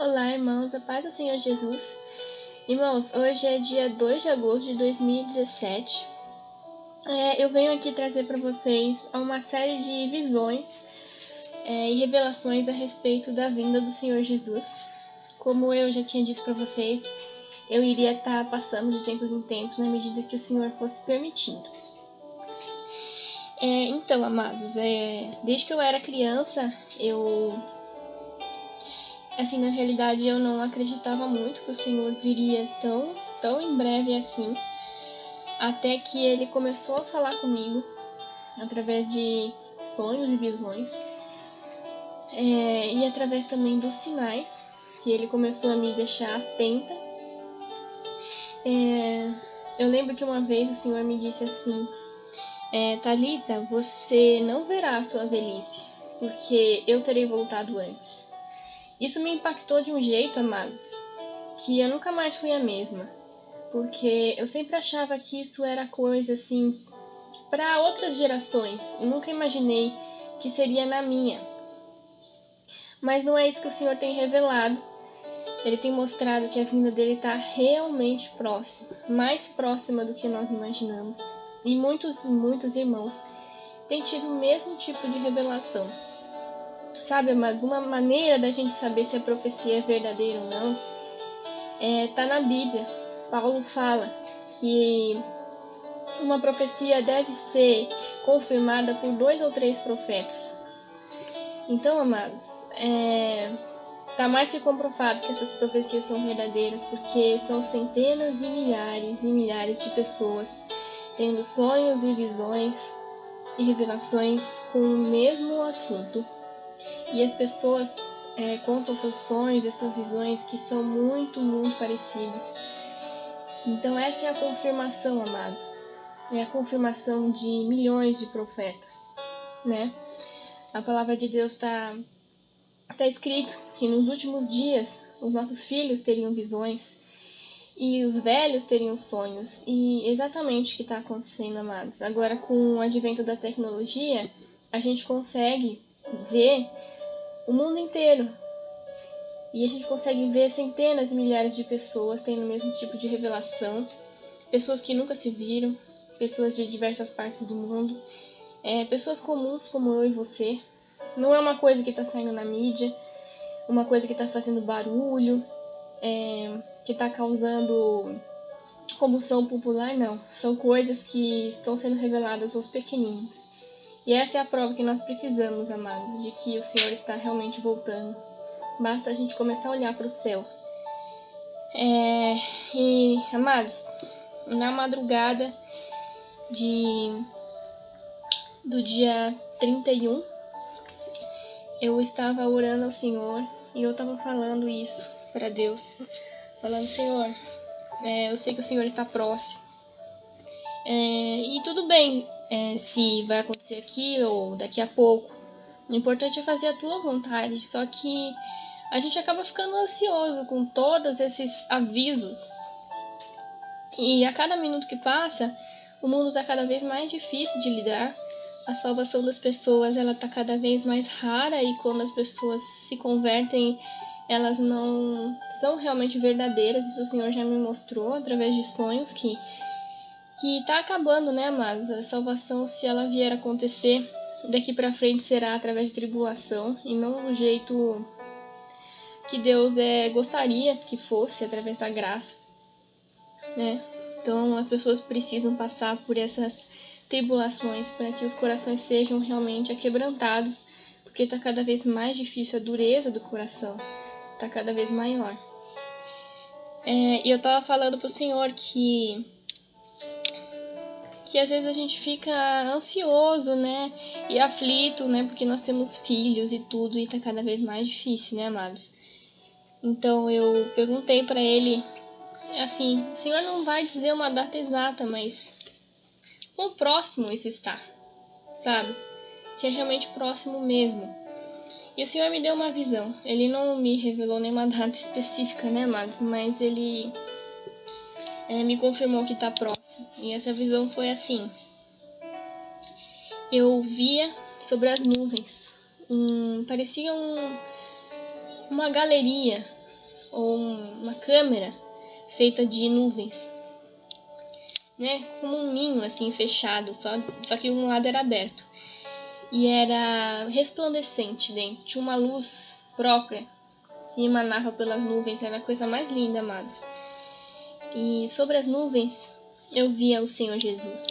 Olá, irmãos, a paz do Senhor Jesus. Irmãos, hoje é dia 2 de agosto de 2017. Eu venho aqui trazer para vocês uma série de visões e revelações a respeito da vinda do Senhor Jesus. Como eu já tinha dito para vocês, eu iria estar passando de tempos em tempos na medida que o Senhor fosse permitindo. Então, amados, desde que eu era criança, na realidade eu não acreditava muito que o Senhor viria tão em breve assim, até que Ele começou a falar comigo através de sonhos e visões, e através também dos sinais que Ele começou a me deixar atenta. Eu lembro que uma vez o Senhor me disse assim: Thalita, você não verá a sua velhice, porque eu terei voltado antes. Isso me impactou de um jeito, amados, que eu nunca mais fui a mesma, porque eu sempre achava que isso era coisa assim para outras gerações, e nunca imaginei que seria na minha. Mas não é isso que o Senhor tem revelado. Ele tem mostrado que a vinda dele está realmente próxima, mais próxima do que nós imaginamos. E muitos irmãos têm tido o mesmo tipo de revelação. Sabe, mas uma maneira da gente saber se a profecia é verdadeira ou não tá na Bíblia. Paulo fala que uma profecia deve ser confirmada por 2 ou 3 profetas. Então, amados, tá mais que comprovado que essas profecias são verdadeiras, porque são centenas e milhares de pessoas tendo sonhos e visões e revelações com o mesmo assunto. E as pessoas contam seus sonhos e suas visões que são muito parecidos. Então essa é a confirmação, amados. É a confirmação de milhões de profetas, né? A palavra de Deus tá escrito que nos últimos dias os nossos filhos teriam visões e os velhos teriam sonhos. E exatamente o que está acontecendo, amados. Agora, com o advento da tecnologia, a gente consegue ver o mundo inteiro. E a gente consegue ver centenas e milhares de pessoas tendo o mesmo tipo de revelação. Pessoas que nunca se viram, pessoas de diversas partes do mundo, pessoas comuns como eu e você. Não é uma coisa que está saindo na mídia, uma coisa que está fazendo barulho, que está causando comoção popular, não. São coisas que estão sendo reveladas aos pequeninos. E essa é a prova que nós precisamos, amados, de que o Senhor está realmente voltando. Basta a gente começar a olhar para o céu. E, amados, na madrugada do dia 31, eu estava orando ao Senhor e eu estava falando isso para Deus. Falando: Senhor, eu sei que o Senhor está próximo. E tudo bem se vai acontecer aqui ou daqui a pouco. O importante é fazer a tua vontade. Só que a gente acaba ficando ansioso com todos esses avisos. E a cada minuto que passa, o mundo está cada vez mais difícil de lidar. A salvação das pessoas está cada vez mais rara. E quando as pessoas se convertem, elas não são realmente verdadeiras. Isso o Senhor já me mostrou através de sonhos que está acabando, né, amados? A salvação, se ela vier a acontecer, daqui para frente será através de tribulação e não do jeito que Deus gostaria que fosse, através da graça, né? Então as pessoas precisam passar por essas tribulações para que os corações sejam realmente aquebrantados, porque está cada vez mais difícil, a dureza do coração está cada vez maior. E eu estava falando pro Senhor que às vezes a gente fica ansioso, né, e aflito, né, porque nós temos filhos e tudo, e tá cada vez mais difícil, né, amados? Então eu perguntei para ele, assim: o Senhor não vai dizer uma data exata, mas quão próximo isso está, sabe? Se é realmente próximo mesmo. E o Senhor me deu uma visão. Ele não me revelou nenhuma data específica, né, amados? Mas ele me confirmou que está próximo. E essa visão foi assim: eu via sobre as nuvens, parecia uma galeria ou uma câmera feita de nuvens, né? Como um ninho assim fechado, só que um lado era aberto. E era resplandecente dentro, tinha uma luz própria que emanava pelas nuvens, era a coisa mais linda, amados. E sobre as nuvens eu via o Senhor Jesus.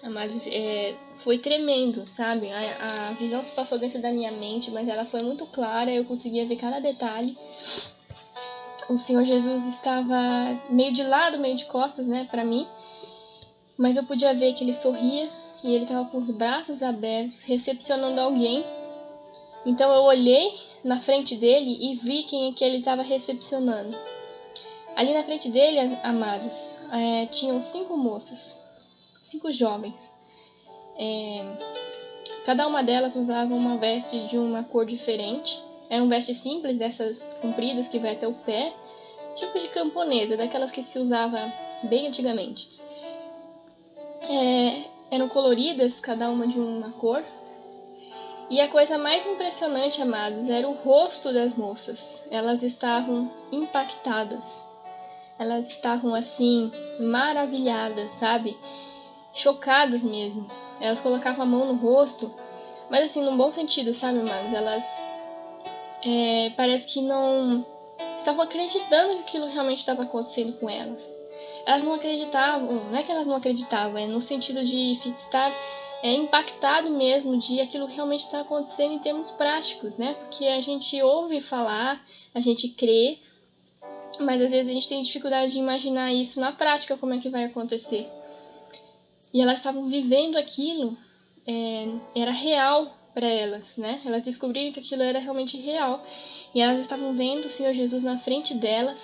Amados, foi tremendo, sabe? A visão se passou dentro da minha mente, mas ela foi muito clara, eu conseguia ver cada detalhe. O Senhor Jesus estava meio de lado, meio de costas, né, para mim, mas eu podia ver que ele sorria e ele estava com os braços abertos, recepcionando alguém. Então eu olhei na frente dele e vi quem é que ele estava recepcionando. Ali na frente dele, amados, tinham 5 moças, 5 jovens. Cada uma delas usava uma veste de uma cor diferente. Era uma veste simples, dessas compridas que vai até o pé, tipo de camponesa, daquelas que se usava bem antigamente. Eram coloridas, cada uma de uma cor. E a coisa mais impressionante, amados, era o rosto das moças. Elas estavam impactadas. Elas estavam assim, maravilhadas, sabe? Chocadas mesmo. Elas colocavam a mão no rosto, mas assim, num bom sentido, sabe, amados? Elas parece que não estavam acreditando que aquilo realmente estava acontecendo com elas. Elas não acreditavam, não é que elas não acreditavam, é no sentido de estar impactado mesmo de aquilo realmente está acontecendo em termos práticos, né? Porque a gente ouve falar, a gente crê, mas às vezes a gente tem dificuldade de imaginar isso na prática, como é que vai acontecer. E elas estavam vivendo aquilo, era real para elas, né? Elas descobriram que aquilo era realmente real. E elas estavam vendo o Senhor Jesus na frente delas.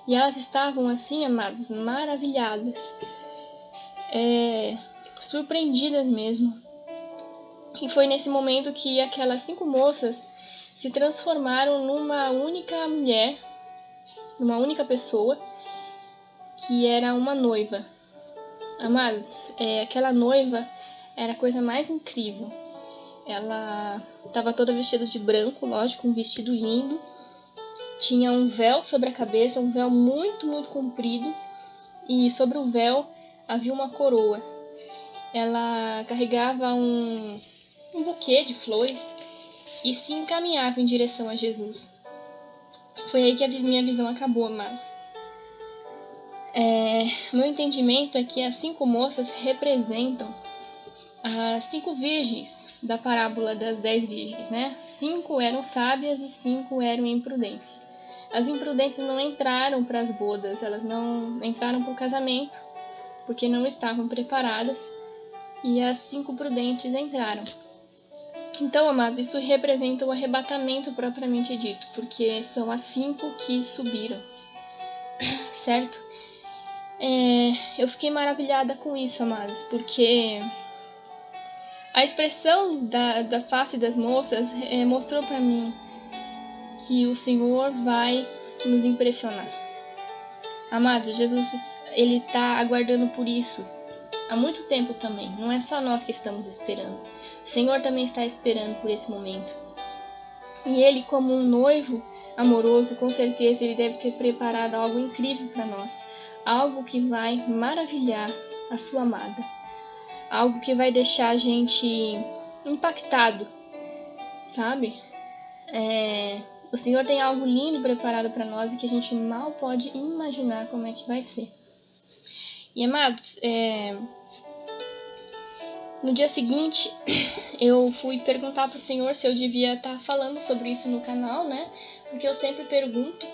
E elas estavam assim, amados, maravilhadas, surpreendidas mesmo. E foi nesse momento que aquelas 5 moças se transformaram numa única mulher, numa única pessoa, que era uma noiva. Amados, aquela noiva era a coisa mais incrível. Ela estava toda vestida de branco, lógico, um vestido lindo. Tinha um véu sobre a cabeça, um véu muito, muito comprido. E sobre o véu havia uma coroa. Ela carregava um buquê de flores e se encaminhava em direção a Jesus. Foi aí que a minha visão acabou, amados. Meu entendimento é que as 5 moças representam as 5 virgens da parábola das 10 virgens, né? 5 eram sábias e 5 eram imprudentes. As imprudentes não entraram para as bodas, elas não entraram para o casamento, porque não estavam preparadas, e as 5 prudentes entraram. Então, amados, isso representa o arrebatamento propriamente dito, porque são as 5 que subiram, certo? Eu fiquei maravilhada com isso, amados, porque a expressão da face das moças mostrou para mim que o Senhor vai nos impressionar. Amados, Jesus, ele está aguardando por isso há muito tempo também. Não é só nós que estamos esperando. O Senhor também está esperando por esse momento. E ele, como um noivo amoroso, com certeza ele deve ter preparado algo incrível para nós. Algo que vai maravilhar a sua amada. Algo que vai deixar a gente impactado, sabe? O Senhor tem algo lindo preparado para nós e que a gente mal pode imaginar como é que vai ser. E, amados, no dia seguinte, eu fui perguntar pro Senhor se eu devia estar falando sobre isso no canal, né? Porque eu sempre pergunto.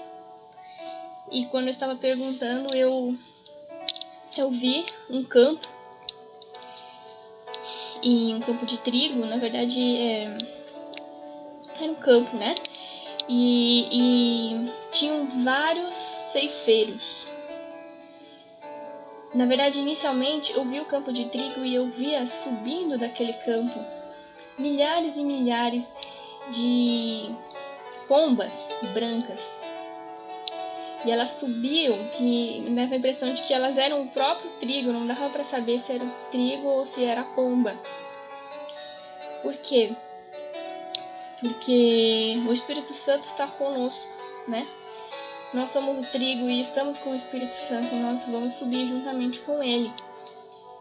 E quando eu estava perguntando, eu vi um campo. E um campo de trigo, na verdade, era um campo, né? E tinham vários ceifeiros. Na verdade, inicialmente, eu vi o campo de trigo e eu via subindo daquele campo milhares e milhares de pombas brancas. E elas subiam, que me dava a impressão de que elas eram o próprio trigo, não dava para saber se era o trigo ou se era a pomba. Por quê? Porque o Espírito Santo está conosco. né? Nós somos o trigo e estamos com o Espírito Santo, nós vamos subir juntamente com ele.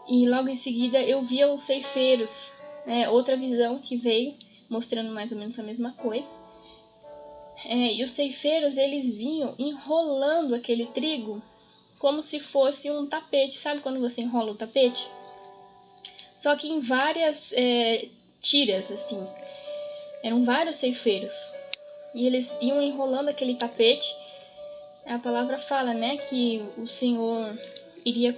E logo em seguida eu via os ceifeiros, né? Outra visão que veio, mostrando mais ou menos a mesma coisa. E os ceifeiros, eles vinham enrolando aquele trigo como se fosse um tapete. Sabe quando você enrola o tapete? Só que em várias tiras, assim. Eram vários ceifeiros. E eles iam enrolando aquele tapete. A palavra fala, né, que o Senhor iria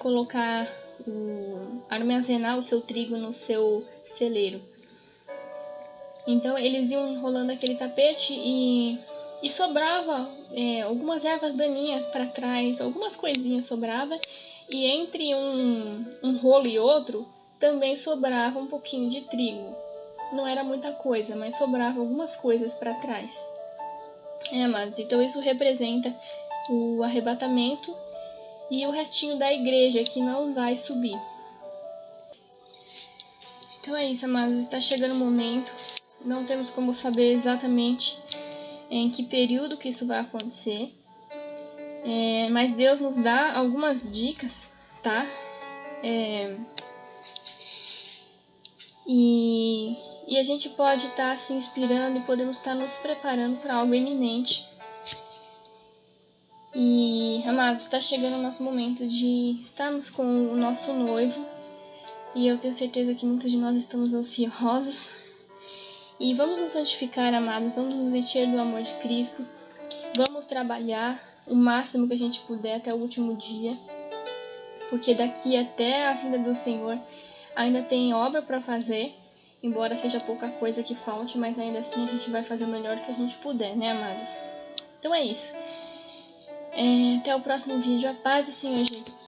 armazenar o seu trigo no seu celeiro. Então eles iam enrolando aquele tapete e sobrava algumas ervas daninhas para trás, algumas coisinhas sobrava, e entre um rolo e outro também sobrava um pouquinho de trigo. Não era muita coisa, mas sobrava algumas coisas para trás. Amados, então isso representa o arrebatamento e o restinho da igreja que não vai subir. Então é isso, amados, está chegando o momento. Não temos como saber exatamente em que período que isso vai acontecer. Mas Deus nos dá algumas dicas, tá? E a gente pode estar se inspirando e podemos estar nos preparando para algo iminente. E, amados, está chegando o nosso momento de estarmos com o nosso noivo. E eu tenho certeza que muitos de nós estamos ansiosos. E vamos nos santificar, amados, vamos nos encher do amor de Cristo. Vamos trabalhar o máximo que a gente puder até o último dia. Porque daqui até a vinda do Senhor ainda tem obra para fazer. Embora seja pouca coisa que falte, mas ainda assim a gente vai fazer o melhor que a gente puder, né, amados? Então é isso. Até o próximo vídeo. A paz do Senhor Jesus.